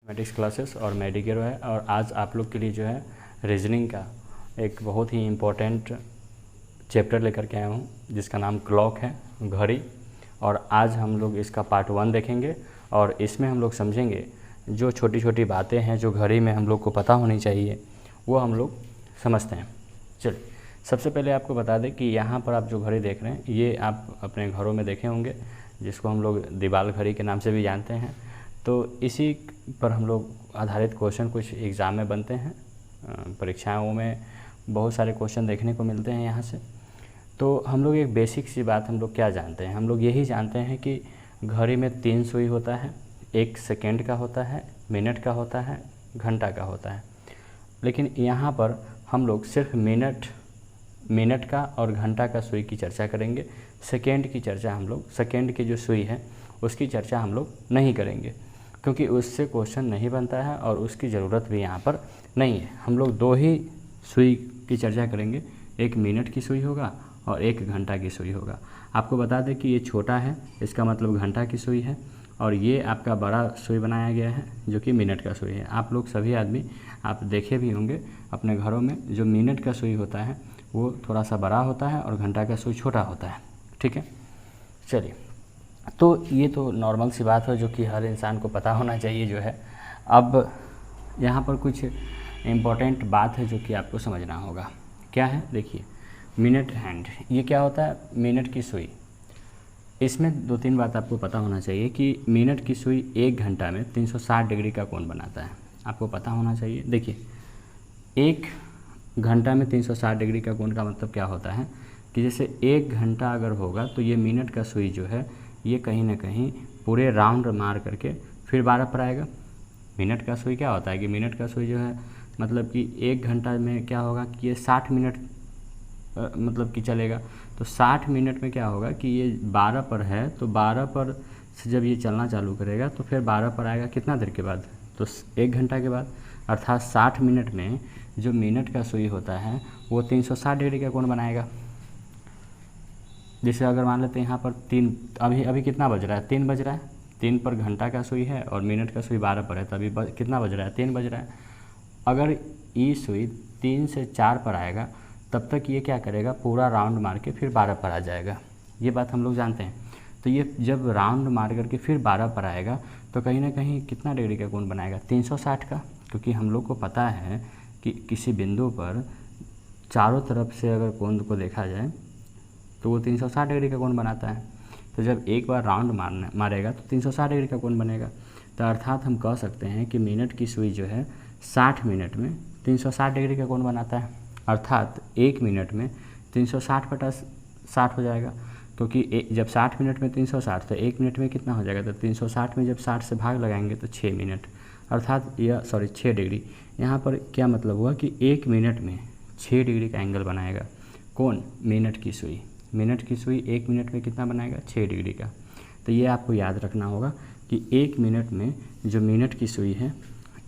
Mathematics classes और Medicare है। और आज आप लोग के लिए जो है रीजनिंग का एक बहुत ही इम्पोर्टेंट चैप्टर लेकर के आया हूँ जिसका नाम क्लॉक है, घड़ी। और आज हम लोग इसका पार्ट 1 देखेंगे और इसमें हम लोग समझेंगे जो छोटी छोटी बातें हैं जो घड़ी में हम लोग को पता होनी चाहिए वो हम लोग समझते हैं। चलिए, सबसे पहले आपको बता दें कि यहाँ पर आप जो घड़ी देख रहे हैं ये आप अपने घरों में देखे होंगे, जिसको हम लोग दीवार घड़ी के नाम से भी जानते हैं। तो इसी पर हम लोग आधारित क्वेश्चन कुछ एग्ज़ाम में बनते हैं, परीक्षाओं में बहुत सारे क्वेश्चन देखने को मिलते हैं यहाँ से। तो हम लोग एक बेसिक सी बात हम लोग क्या जानते हैं, हम लोग यही जानते हैं कि घड़ी में 3 सुई होता है, 1 सेकेंड का होता है, मिनट का होता है, घंटा का होता है। लेकिन यहाँ पर हम लोग सिर्फ मिनट का और घंटा का सुई की चर्चा करेंगे। सेकेंड की चर्चा हम लोग, सेकेंड की जो सुई है उसकी चर्चा हम लोग नहीं करेंगे, क्योंकि उससे क्वेश्चन नहीं बनता है और उसकी ज़रूरत भी यहाँ पर नहीं है। हम लोग 2 ही सुई की चर्चा करेंगे, एक मिनट की सुई होगा और एक घंटा की सुई होगा। आपको बता दें कि ये छोटा है, इसका मतलब घंटा की सुई है, और ये आपका बड़ा सुई बनाया गया है जो कि मिनट का सुई है। आप लोग सभी आदमी आप देखे भी होंगे अपने घरों में, जो मिनट का सुई होता है वो थोड़ा सा बड़ा होता है और घंटा का सुई छोटा होता है। ठीक है, चलिए, तो ये तो नॉर्मल सी बात है जो कि हर इंसान को पता होना चाहिए जो है। अब यहाँ पर कुछ इम्पोर्टेंट बात है जो कि आपको समझना होगा। क्या है, देखिए, मिनट हैंड, ये क्या होता है? मिनट की सुई। इसमें 2-3 बात आपको पता होना चाहिए कि मिनट की सुई 1 घंटा में 360 डिग्री का कोण बनाता है, आपको पता होना चाहिए। देखिए, 1 घंटा में 360 डिग्री का कोण का मतलब क्या होता है कि जैसे 1 घंटा अगर होगा तो ये मिनट का सुई जो है ये कहीं ना कहीं पूरे राउंड मार करके फिर 12 पर आएगा। मिनट का सुई क्या होता है कि मिनट का सुई जो है मतलब कि 1 घंटा में क्या होगा कि ये 60 मिनट मतलब कि चलेगा। तो 60 मिनट में क्या होगा कि ये 12 पर है, तो 12 पर से जब ये चलना चालू करेगा तो फिर 12 पर आएगा कितना देर के बाद? तो 1 घंटा के बाद। अर्थात 60 मिनट में जो मिनट का सुई होता है वो 360 डिग्री का कोण बनाएगा। जैसे अगर मान लेते हैं यहाँ पर 3, अभी कितना बज रहा है? 3 बज रहा है। 3 पर घंटा का सुई है और मिनट का सुई 12 पर है, तो अभी कितना बज रहा है? 3 बज रहा है। अगर ये सुई 3 से 4 पर आएगा तब तक ये क्या करेगा, पूरा राउंड मार के फिर 12 पर आ जाएगा। ये बात हम लोग जानते हैं। तो ये जब राउंड मार करके फिर 12 पर आएगा तो कहीं ना कहीं कितना डिग्री का कोण बनाएगा? 360 का, क्योंकि हम लोग को पता है कि किसी बिंदु पर चारों तरफ से अगर कोण को देखा जाए तो वो 360 डिग्री का कोण बनाता है। तो जब एक बार राउंड मारेगा तो 360 डिग्री का कोण बनेगा। तो अर्थात हम कह सकते हैं कि मिनट की सुई जो है 60 मिनट में 360 डिग्री का कोण बनाता है। अर्थात 1 मिनट में 360 बटा 60 हो जाएगा, क्योंकि जब 60 मिनट में 360 तो 1 मिनट में कितना हो जाएगा? तो 360 में जब 60 से भाग लगाएंगे तो 6 मिनट, अर्थात यह 6 डिग्री। यहाँ पर क्या मतलब हुआ कि 1 मिनट में 6 डिग्री का एंगल बनाएगा। कौन? मिनट की सुई। मिनट की सुई 1 मिनट में कितना बनाएगा? 6 डिग्री का। तो ये आपको याद रखना होगा कि 1 मिनट में जो मिनट की सुई है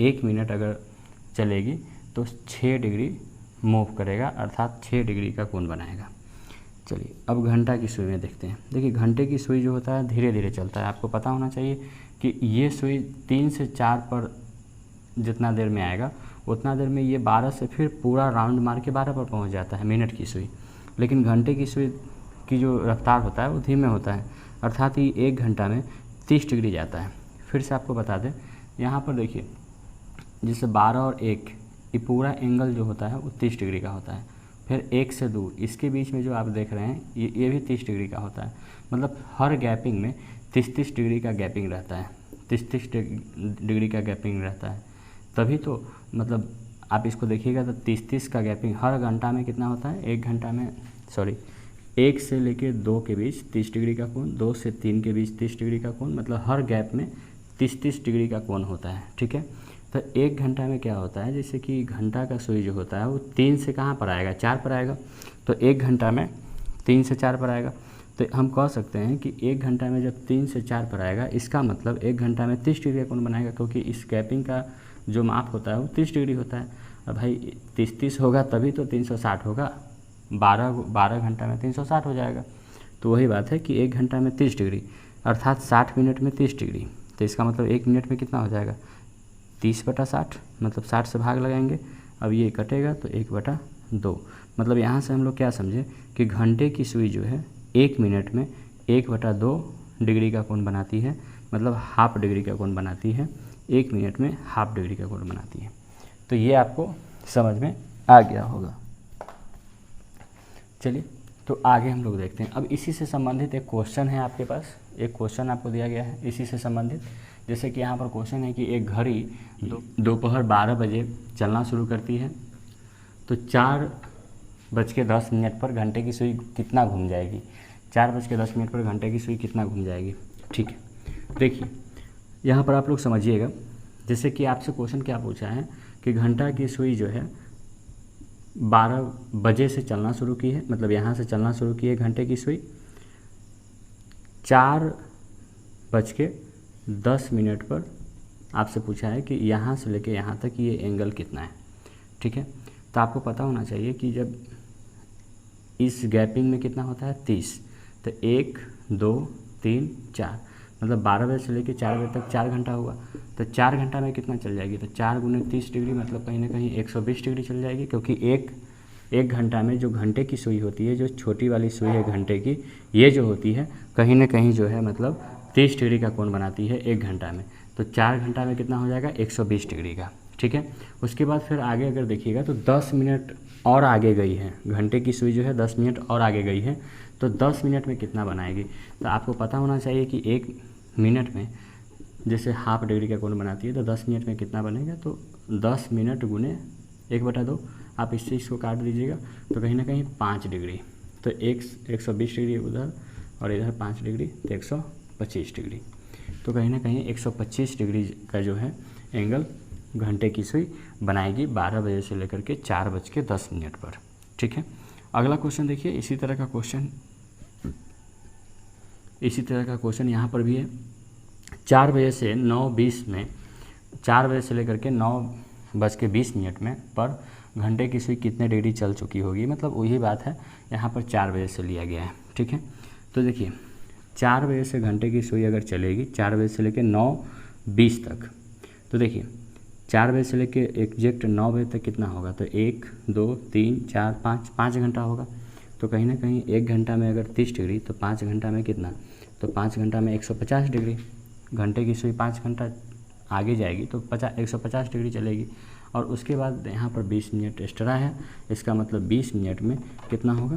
1 मिनट अगर चलेगी तो 6 डिग्री मूव करेगा, अर्थात 6 डिग्री का कोण बनाएगा। चलिए, अब घंटा की सुई में देखते हैं। देखिए, घंटे की सुई जो होता है धीरे धीरे चलता है। आपको पता होना चाहिए कि ये सुई 3 से 4 पर जितना देर में आएगा उतना देर में ये 12 से फिर पूरा राउंड मार के 12 पर पहुंच जाता है, मिनट की सुई। लेकिन घंटे की सुई की जो रफ्तार होता है वो धीमे होता है, अर्थात ये 1 घंटा में 30 डिग्री जाता है। फिर से आपको बता दें, यहाँ पर देखिए, जैसे 12 और 1 ये पूरा एंगल जो होता है वो 30 डिग्री का होता है। फिर 1 से 2 इसके बीच में जो आप देख रहे हैं ये भी 30 डिग्री का होता है। मतलब हर गैपिंग में 30-30 डिग्री का गैपिंग रहता है, 30-30 डिग्री का गैपिंग रहता है। तभी तो मतलब आप इसको देखिएगा तो 30-30 का गैपिंग हर घंटा में कितना होता है? 1 घंटा में 1 से लेकर 2 के बीच 30 डिग्री का कोण, 2 से 3 के बीच 30 डिग्री का कोण, मतलब हर गैप में 30-30 डिग्री का कोण होता है। ठीक है, तो 1 घंटा में क्या होता है, जैसे कि घंटा का सुई जो होता है वो 3 से कहाँ पर आएगा? 4 पर आएगा। तो 1 घंटा में 3 से 4 पर आएगा। तो हम कह सकते हैं कि 1 घंटा में जब 3 से 4 पर आएगा, इसका मतलब 1 घंटा में 30 डिग्री का कोण बनाएगा, क्योंकि इस गैपिंग का जो माप होता है वो 30 डिग्री होता है। अब भाई 30-30 होगा तभी तो 360 होगा, 12 घंटा में 360 हो जाएगा। तो वही बात है कि 1 घंटा में 30 डिग्री, अर्थात 60 मिनट में 30 डिग्री। तो इसका मतलब 1 मिनट में कितना हो जाएगा? 30/60 मतलब 60 से भाग लगाएंगे। अब ये कटेगा तो 1/2, मतलब यहाँ से हम लोग क्या समझे कि घंटे की सुई जो है 1 मिनट में 1/2 डिग्री का कोण बनाती है, मतलब हाफ डिग्री का कोण बनाती है, 1 मिनट में हाफ डिग्री का कोण बनाती है। तो ये आपको समझ में आ गया होगा। चलिए तो आगे हम लोग देखते हैं। अब इसी से संबंधित एक क्वेश्चन है आपके पास, एक क्वेश्चन आपको दिया गया है इसी से संबंधित। जैसे कि यहाँ पर क्वेश्चन है कि एक घड़ी दोपहर 12 बजे चलना शुरू करती है, तो 4:10 पर घंटे की सुई कितना घूम जाएगी। 4:10 पर घंटे की सुई कितना घूम जाएगी। ठीक है, देखिए यहाँ पर आप लोग समझिएगा। जैसे कि आपसे क्वेश्चन क्या पूछा है कि घंटा की सुई जो है 12 बजे से चलना शुरू की है, मतलब यहाँ से चलना शुरू की है घंटे की सुई, 4:10 पर आपसे पूछा है कि यहाँ से लेके यहाँ तक ये एंगल कितना है। ठीक है, तो आपको पता होना चाहिए कि जब इस गैपिंग में कितना होता है 30, तो 1 2 3 4 मतलब 12 बजे से लेके 4 बजे तक 4 घंटा हुआ। तो 4 घंटा में कितना चल जाएगी, तो 4 × 30 डिग्री मतलब कहीं ना कहीं 120 डिग्री चल जाएगी, क्योंकि एक घंटा में जो घंटे की सुई होती है, जो छोटी वाली सुई है घंटे की, ये जो होती है कहीं ना कहीं जो है मतलब 30 डिग्री का कोण बनाती है 1 घंटा में। तो 4 घंटा में कितना हो जाएगा 120 डिग्री का। ठीक है, उसके बाद फिर आगे अगर देखिएगा तो 10 मिनट और आगे गई है, घंटे की सुई जो है 10 मिनट और आगे गई है, तो 10 मिनट में कितना बनाएगी। तो आपको पता होना चाहिए कि 1 मिनट में जैसे हाफ डिग्री का कोण बनाती है, तो 10 मिनट में कितना बनेगा, तो 10 मिनट गुने 1/2 आप इससे इसको काट दीजिएगा, तो कहीं ना कहीं 5 डिग्री, तो 120 डिग्री उधर और इधर 5 डिग्री, तो 125 डिग्री, तो कहीं ना कहीं 125 डिग्री का जो है एंगल घंटे की सुई बनाएगी 12 बजे से लेकर के 4:10 पर। ठीक है, अगला क्वेश्चन देखिए, इसी तरह का क्वेश्चन यहाँ पर भी है। 4 बजे से 9:20 में, 4 बजे से लेकर के 9:20 में पर घंटे की सुई कितने डिग्री चल चुकी होगी, मतलब वही बात है, यहाँ पर 4 बजे से लिया गया है। ठीक है, तो देखिए 4 बजे से घंटे की सुई अगर चलेगी 4 बजे से लेकर 9:20 तक, तो देखिए 4 बजे से लेकर एग्जैक्ट 9 बजे तक कितना होगा, तो 1 2 3 4 5 घंटा होगा। तो कहीं ना कहीं 1 घंटा में अगर 30 डिग्री, तो 5 घंटा में कितना, तो 5 घंटा में 150 डिग्री। घंटे की सुई 5 घंटा आगे जाएगी तो 150 डिग्री चलेगी। और उसके बाद यहाँ पर 20 मिनट एक्स्ट्रा है, इसका मतलब 20 मिनट में कितना होगा,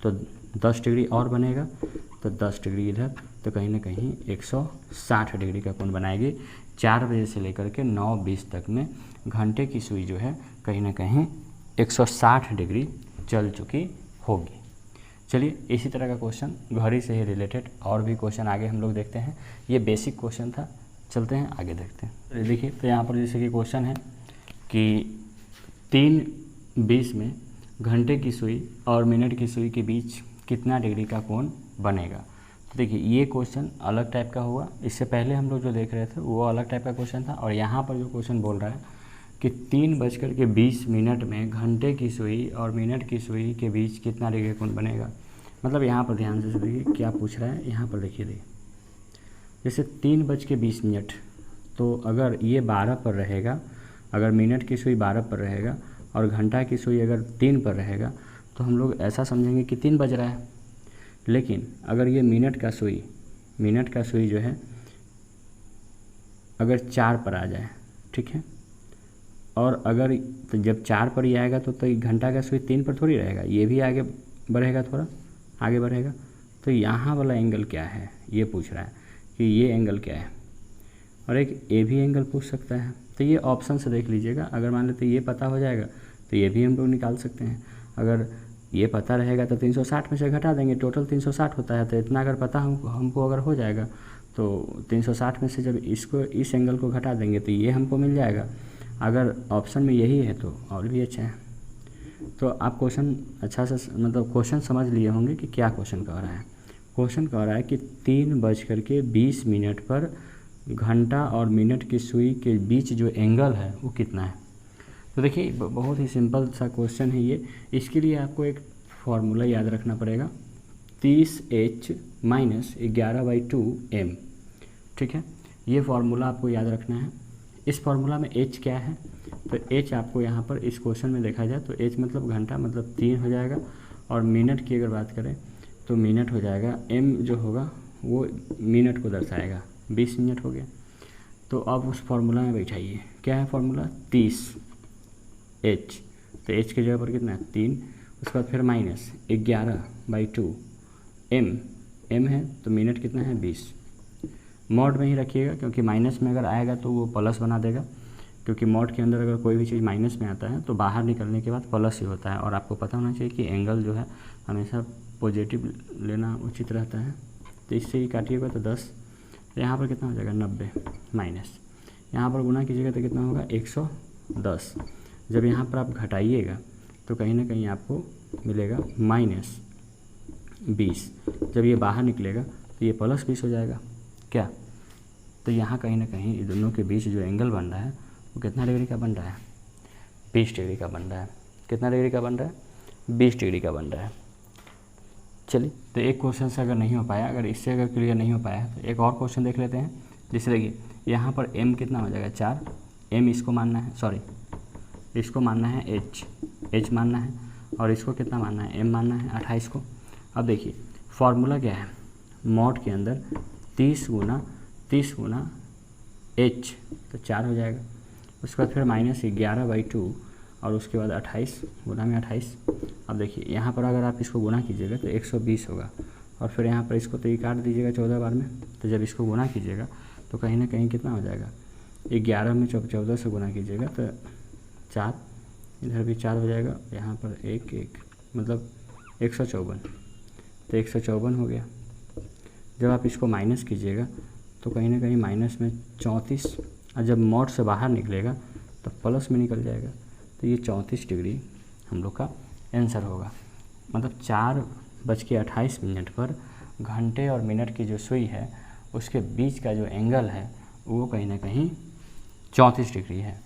तो 10 डिग्री और बनेगा, तो 10 डिग्री इधर, तो कहीं ना कहीं 160 डिग्री का कोण बनाएगी। 4 बजे से लेकर के 9:20 तक में घंटे की सुई जो है कहीं ना कहीं 160 डिग्री चल चुकी होगी। चलिए इसी तरह का क्वेश्चन घड़ी से ही रिलेटेड और भी क्वेश्चन आगे हम लोग देखते हैं। ये बेसिक क्वेश्चन था, चलते हैं आगे देखते हैं। देखिए तो यहाँ पर जैसे कि क्वेश्चन है कि 3:20 में घंटे की सुई और मिनट की सुई के बीच कितना डिग्री का कोण बनेगा। तो देखिए ये क्वेश्चन अलग टाइप का हुआ, इससे पहले हम लोग जो देख रहे थे वो अलग टाइप का क्वेश्चन था, और यहाँ पर जो क्वेश्चन बोल रहा है कि 3:20 में घंटे की सुई और मिनट की सुई के बीच कितना डिग्री कोण बनेगा। मतलब यहाँ पर ध्यान से देखिए क्या पूछ रहा है, यहाँ पर देखिए जैसे 3:20, तो अगर ये 12 पर रहेगा, अगर मिनट की सुई 12 पर रहेगा और घंटा की सुई अगर 3 पर रहेगा, तो हम लोग ऐसा समझेंगे कि 3 बज रहा है। लेकिन अगर ये मिनट का सुई जो है अगर 4 पर आ जाए, ठीक है, और अगर तो जब 4 पर ही आएगा तो घंटा का सुई 3 पर थोड़ी रहेगा, ये भी आगे बढ़ेगा, थोड़ा आगे बढ़ेगा। तो यहाँ वाला एंगल क्या है ये पूछ रहा है कि ये एंगल क्या है, और एक ये भी एंगल पूछ सकता है। तो ये ऑप्शन से देख लीजिएगा, अगर मान लेते ये पता हो जाएगा तो ये भी हम लोग निकाल सकते हैं। अगर ये पता रहेगा तो 360 में से घटा देंगे, टोटल 360 होता है, तो इतना अगर पता हमको अगर हो जाएगा तो 360 में से जब इसको इस एंगल को घटा देंगे तो ये हमको मिल जाएगा। अगर ऑप्शन में यही है तो और भी अच्छा है। तो आप क्वेश्चन अच्छा से मतलब क्वेश्चन समझ लिए होंगे कि क्या क्वेश्चन कह रहा है। क्वेश्चन कह रहा है कि 3:20 पर घंटा और मिनट की सुई के बीच जो एंगल है वो कितना है। तो देखिए बहुत ही सिंपल सा क्वेश्चन है ये। इसके लिए आपको एक फार्मूला याद रखना पड़ेगा, 30h - 11/2m। ठीक है, ये फार्मूला आपको याद रखना है। इस फॉर्मूला में h क्या है, तो h आपको यहाँ पर इस क्वेश्चन में देखा जाए तो h मतलब घंटा मतलब 3 हो जाएगा, और मिनट की अगर बात करें तो मिनट हो जाएगा, m जो होगा वो मिनट को दर्शाएगा, 20 मिनट हो गया। तो अब उस फॉर्मूला में बैठाइए, क्या है फॉर्मूला 30 h, तो h की जगह पर कितना है 3, उसके बाद फिर माइनस 11/2 m है, तो मिनट कितना है 20। मॉड में ही रखिएगा, क्योंकि माइनस में अगर आएगा तो वो प्लस बना देगा, क्योंकि मॉड के अंदर अगर कोई भी चीज़ माइनस में आता है तो बाहर निकलने के बाद प्लस ही होता है। और आपको पता होना चाहिए कि एंगल जो है हमेशा पॉजिटिव लेना उचित रहता है। तो इससे ही काटिएगा तो 10, यहाँ पर कितना हो जाएगा 90, माइनस यहाँ पर गुना कीजिएगा तो कितना होगा 110। जब यहाँ पर आप घटाइएगा तो कहीं ना कहीं आपको मिलेगा -20। जब ये बाहर निकलेगा तो ये +20 हो जाएगा क्या। तो यहाँ कहीं ना कहीं दोनों के बीच जो एंगल बन रहा है वो कितना डिग्री का बन रहा है, 20 डिग्री का बन रहा है। कितना डिग्री का बन रहा है, 20 डिग्री का बन रहा है। चलिए, तो एक क्वेश्चन से अगर नहीं हो पाया, अगर इससे अगर क्लियर नहीं हो पाया तो एक और क्वेश्चन देख लेते हैं। जैसे देखिए यहाँ पर m कितना हो जाएगा 4, m इसको मानना है, सॉरी इसको मानना है h मानना है, और इसको कितना मानना है m मानना है 28 को। अब देखिए फॉर्मूला क्या है, मॉड के अंदर 30 गुना h, तो 4 हो जाएगा। उसके बाद फिर -11/2 और उसके बाद 28 गुना में 28। अब देखिए यहाँ पर अगर आप इसको गुना कीजिएगा तो 120 होगा, और फिर यहाँ पर इसको तो ये काट दीजिएगा 14 बार में। तो जब इसको गुना कीजिएगा तो कहीं ना कहीं कितना हो जाएगा, 11 में 14 से गुना कीजिएगा तो 4, इधर भी 4 हो जाएगा, यहाँ पर 1 मतलब 154, तो 154 हो गया। जब आप इसको माइनस कीजिएगा तो कहीं ना कहीं माइनस में 34, और जब मॉड से बाहर निकलेगा तो प्लस में निकल जाएगा। तो ये 34 डिग्री हम लोग का आंसर होगा। मतलब 4:28 पर घंटे और मिनट की जो सुई है उसके बीच का जो एंगल है वो कहीं ना कहीं 34 डिग्री है।